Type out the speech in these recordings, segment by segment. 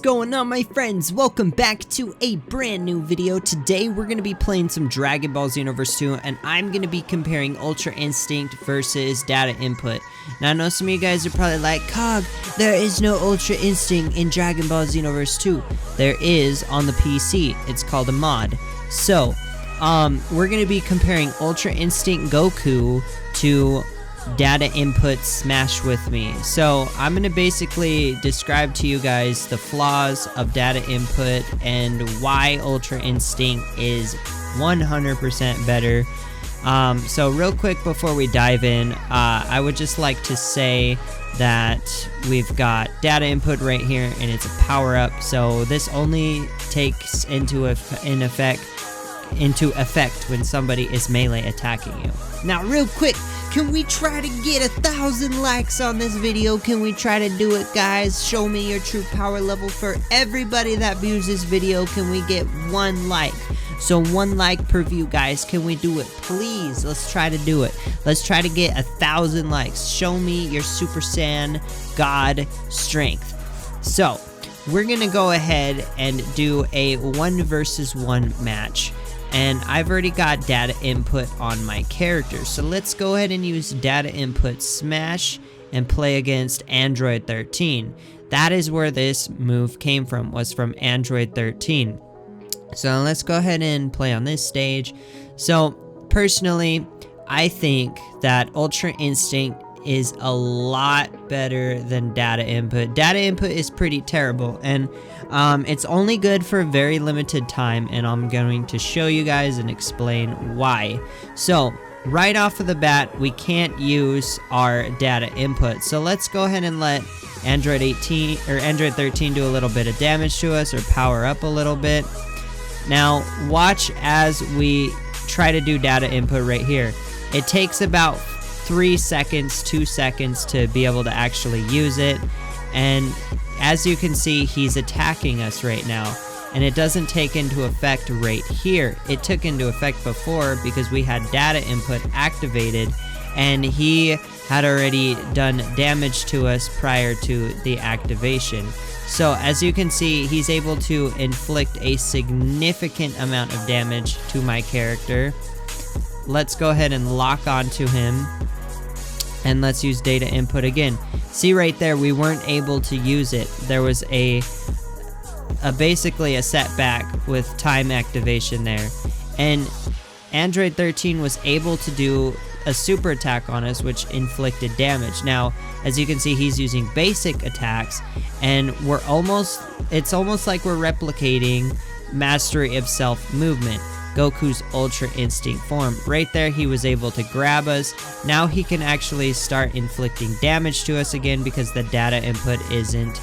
is going on, my friends? Welcome back to a brand new video. Today we're going to be playing some Dragon Ball Xenoverse 2, and I'm going to be comparing Ultra Instinct versus data input. Now I know some of you guys are probably like, Cog, there is no Ultra Instinct in Dragon Ball Xenoverse 2. There is on the PC. It's called a mod. So, we're going to be comparing Ultra Instinct Goku to data input Smash with me. So I'm going to basically describe to you guys the flaws of data input and why Ultra Instinct is 100% better. So real quick before we dive in, I would just like to say that we've got data input right here and it's a power up. So this only takes into effect when somebody is melee attacking you. Now real quick, can we try to get 1,000 likes on this video? Can we try to do it, guys? Show me your true power level. For everybody that views this video, can we get 1 like? So 1 like per view, guys. Can we do it? Please, let's try to do it. Let's try to get 1,000 likes. Show me your Super Saiyan God strength. So we're gonna go ahead and do a 1 versus 1 match. And I've already got data input on my character. So let's go ahead and use data input Smash and play against Android 13. That is where this move came from, was from Android 13. So let's go ahead and play on this stage. So personally, I think that Ultra Instinct is a lot better than data input. Data input is pretty terrible, and it's only good for a very limited time, and I'm going to show you guys and explain why. So right off of the bat, we can't use our data input. So let's go ahead and let Android 13 do a little bit of damage to us, or power up a little bit. Now watch as we try to do data input right here. It takes about 3 seconds, 2 seconds to be able to actually use it, and as you can see, he's attacking us right now, and it doesn't take into effect right here. It took into effect before because we had data input activated, and he had already done damage to us prior to the activation. So as you can see, he's able to inflict a significant amount of damage to my character. Let's go ahead and lock onto him, and let's use data input again. See right there, we weren't able to use it. There was basically a setback with time activation there, and Android 13 was able to do a super attack on us, which inflicted damage. Now as you can see, he's using basic attacks, and it's almost like we're replicating Mastery of Self movement, Goku's Ultra Instinct form. Right there, he was able to grab us. Now he can actually start inflicting damage to us again because the data input isn't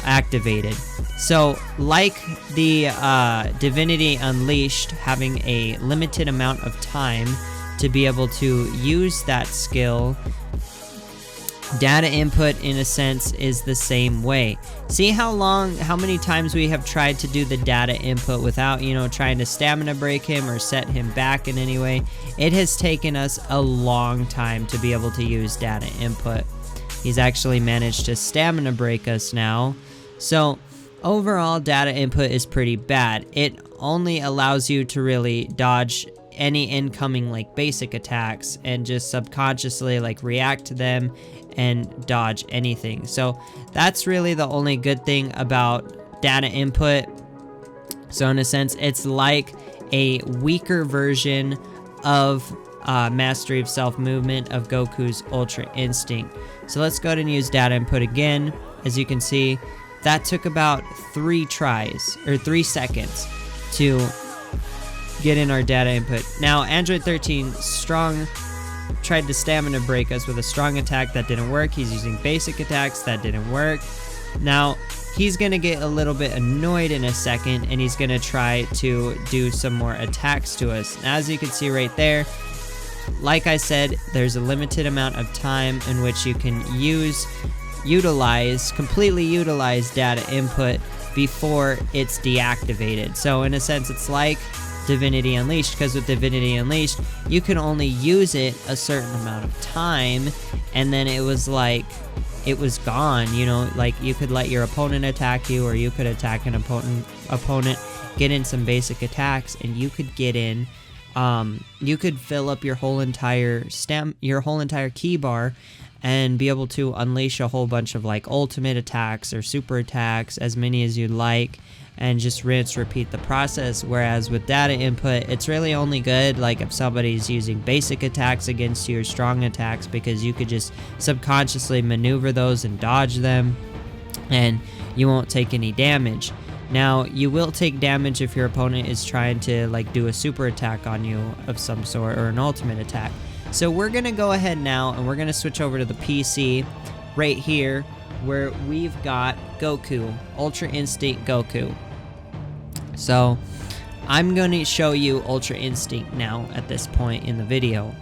activated. So like the Divinity Unleashed, having a limited amount of time to be able to use that skill, data input in a sense is the same way. See how many times we have tried to do the data input without, trying to stamina break him or set him back in any way. It has taken us a long time to be able to use data input. He's actually managed to stamina break us now. So overall, data input is pretty bad. It only allows you to really dodge any incoming basic attacks and just subconsciously react to them and dodge anything. So that's really the only good thing about data input. So in a sense, it's like a weaker version of Mastery of Self movement of Goku's Ultra Instinct. So let's go ahead and use data input again. As you can see, that took about 3 tries or 3 seconds to get in our data input. Now Android 13 tried to stamina break us with a strong attack. That didn't work. He's using basic attacks. That didn't work. Now he's gonna get a little bit annoyed in a second, and he's gonna try to do some more attacks to us. Now, as you can see right there, like I said, there's a limited amount of time in which you can completely utilize data input before it's deactivated. So in a sense, it's like Divinity Unleashed, because with Divinity Unleashed, you can only use it a certain amount of time, and then it was like it was gone. You know, like you could let your opponent attack you, or you could attack an opponent, get in some basic attacks, and you could get in. You could fill up your whole entire key bar, and be able to unleash a whole bunch of like ultimate attacks or super attacks, as many as you'd like, and just rinse, repeat the process. Whereas with data input, it's really only good like if somebody's using basic attacks against you or strong attacks, because you could just subconsciously maneuver those and dodge them, and you won't take any damage. Now, you will take damage if your opponent is trying to like do a super attack on you of some sort, or an ultimate attack. So we're gonna go ahead now and we're gonna switch over to the PC right here, where we've got Goku, Ultra Instinct Goku. So I'm gonna show you Ultra Instinct now at this point in the video.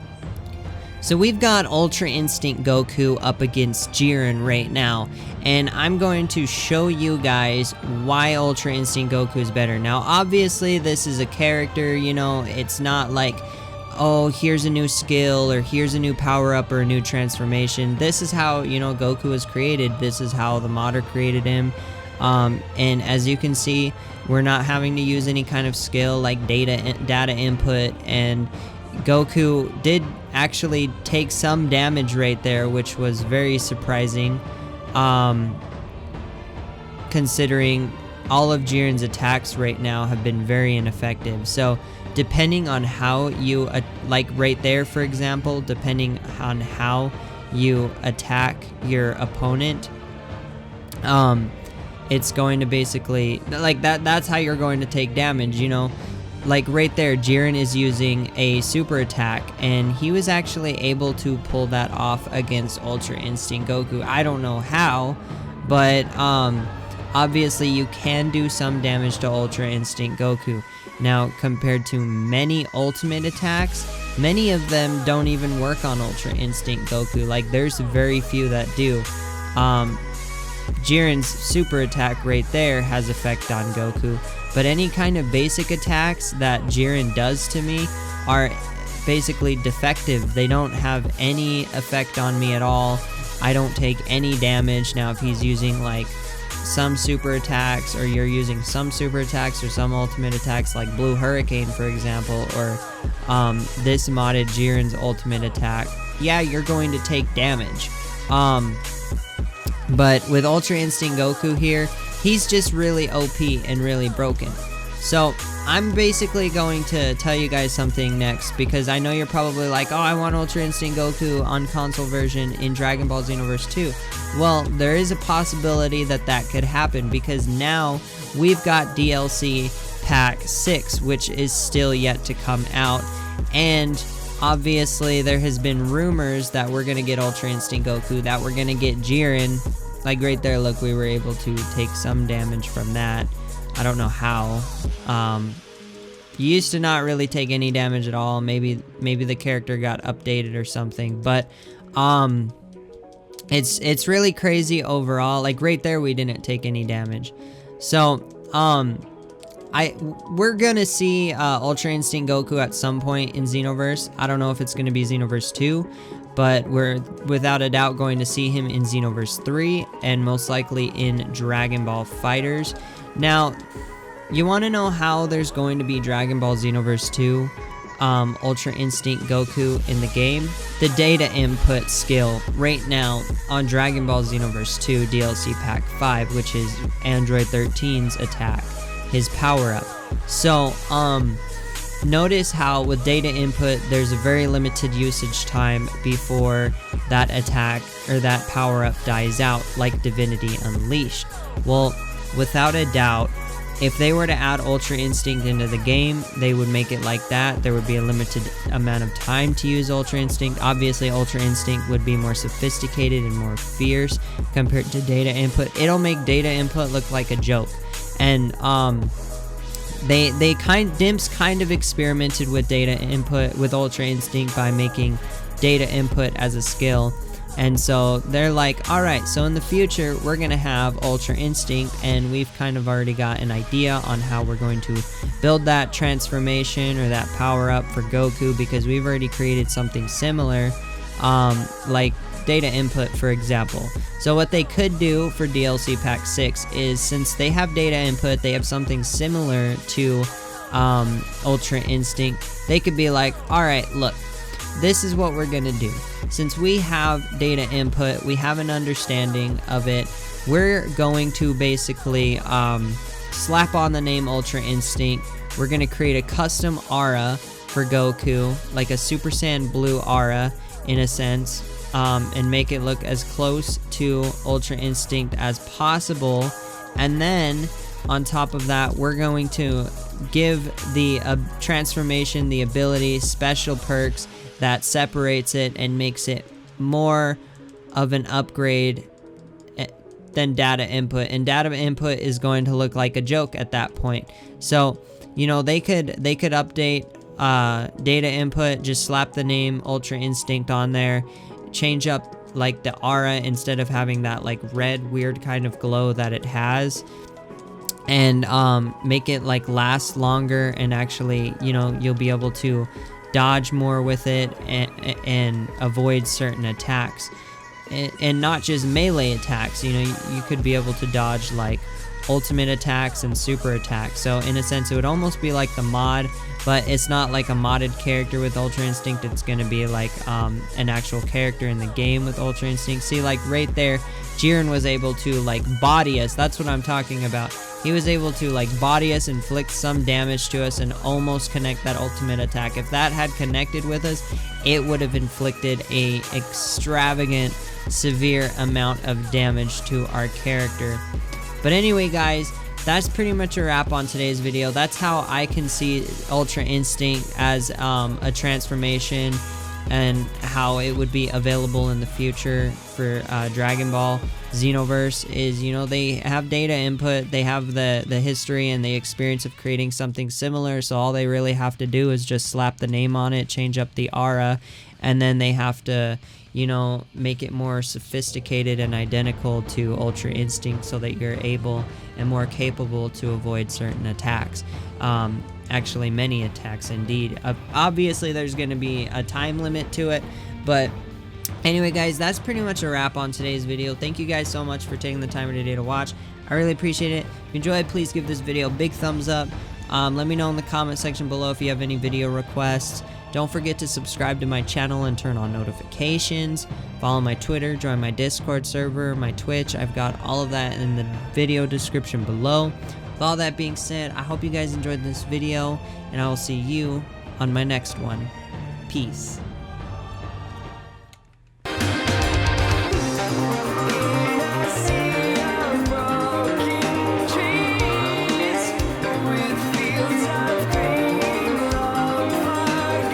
So we've got Ultra Instinct Goku up against Jiren right now, and I'm going to show you guys why Ultra Instinct Goku is better. Now obviously this is a character, you know, it's not like, oh, here's a new skill, or here's a new power-up, or a new transformation. This is how, you know, Goku was created. This is how the modder created him. And as you can see, we're not having to use any kind of skill like data input, and Goku did actually take some damage right there, which was very surprising, considering all of Jiren's attacks right now have been very ineffective. So depending on how you, like right there for example, depending on how you attack your opponent, it's going to basically, like that's how you're going to take damage, you know. Like right there, Jiren is using a super attack, and he was actually able to pull that off against Ultra Instinct Goku. I don't know how, but obviously you can do some damage to Ultra Instinct Goku. Now, compared to many ultimate attacks, many of them don't even work on Ultra Instinct Goku. Like, there's very few that do. Jiren's super attack right there has effect on Goku, but any kind of basic attacks that Jiren does to me are basically defective. They don't have any effect on me at all. I don't take any damage. Now, if he's using like some super attacks, or you're using some super attacks or some ultimate attacks like Blue Hurricane for example, or this modded Jiren's ultimate attack, yeah, you're going to take damage. But with Ultra Instinct Goku here, he's just really OP and really broken. So I'm basically going to tell you guys something next, because I know you're probably like, oh, I want Ultra Instinct Goku on console version in Dragon Ball Xenoverse 2. Well, there is a possibility that that could happen, because now we've got DLC Pack 6, which is still yet to come out, and obviously there has been rumors that we're going to get Ultra Instinct Goku, that we're going to get Jiren. Like right there, look, we were able to take some damage from that. I don't know how. You used to not really take any damage at all. Maybe the character got updated or something, but it's really crazy overall. Like right there, we didn't take any damage. So we're gonna see Ultra Instinct Goku at some point in Xenoverse. I don't know if it's gonna be Xenoverse 2, but we're without a doubt going to see him in Xenoverse 3, and most likely in Dragon Ball FighterZ. Now, you want to know how there's going to be Dragon Ball Xenoverse 2 Ultra Instinct Goku in the game? The data input skill right now on Dragon Ball Xenoverse 2 DLC Pack 5, which is Android 13's attack, his power-up. So, notice how with data input, there's a very limited usage time before that attack or that power-up dies out, like Divinity Unleashed. Well, without a doubt, if they were to add Ultra Instinct into the game, they would make it like that. There would be a limited amount of time to use Ultra Instinct. Obviously, Ultra Instinct would be more sophisticated and more fierce compared to data input. It'll make data input look like a joke. And, Dimps kind of experimented with data input with Ultra Instinct by making data input as a skill, and so they're like, alright, so in the future we're gonna have Ultra Instinct, and we've kind of already got an idea on how we're going to build that transformation or that power up for Goku, because we've already created something similar, like data input, for example. So what they could do for DLC Pack 6 is, since they have data input, they have something similar to Ultra Instinct. They could be like, alright, look, this is what we're gonna do. Since we have data input, we have an understanding of it, we're going to basically slap on the name Ultra Instinct. We're gonna create a custom aura for Goku, like a Super Saiyan Blue aura in a sense, and make it look as close to Ultra Instinct as possible. And then on top of that, we're going to give the transformation, the ability, special perks that separates it and makes it more of an upgrade than data input. And data input is going to look like a joke at that point. So, you know, they could update data input, just slap the name Ultra Instinct on there, change up like the aura instead of having that like red weird kind of glow that it has, and make it like last longer, and actually, you know, you'll be able to dodge more with it and avoid certain attacks, and not just melee attacks. You know, you could be able to dodge like ultimate attacks and super attacks. So in a sense, it would almost be like the mod, but it's not like a modded character with Ultra Instinct. It's going to be like an actual character in the game with Ultra Instinct. See, like right there, Jiren was able to like body us. That's what I'm talking about. He was able to like body us, inflict some damage to us, and almost connect that ultimate attack. If that had connected with us, it would have inflicted a extravagant, severe amount of damage to our character. But anyway, guys, that's pretty much a wrap on today's video. That's how I can see Ultra Instinct as a transformation, and how it would be available in the future for Dragon Ball Xenoverse. Is, you know, they have data input, they have the history and the experience of creating something similar, so all they really have to do is just slap the name on it, change up the aura, and then they have to, you know, make it more sophisticated and identical to Ultra Instinct so that you're able and more capable to avoid certain attacks. Actually, many attacks indeed. Obviously, there's going to be a time limit to it, but anyway, guys, that's pretty much a wrap on today's video. Thank you guys so much for taking the time today to watch. I really appreciate it. If you enjoyed, please give this video a big thumbs up. Let me know in the comment section below if you have any video requests. Don't forget to subscribe to my channel and turn on notifications. Follow my Twitter, join my Discord server, my Twitch. I've got all of that in the video description below. With all that being said, I hope you guys enjoyed this video, and I will see you on my next one. Peace.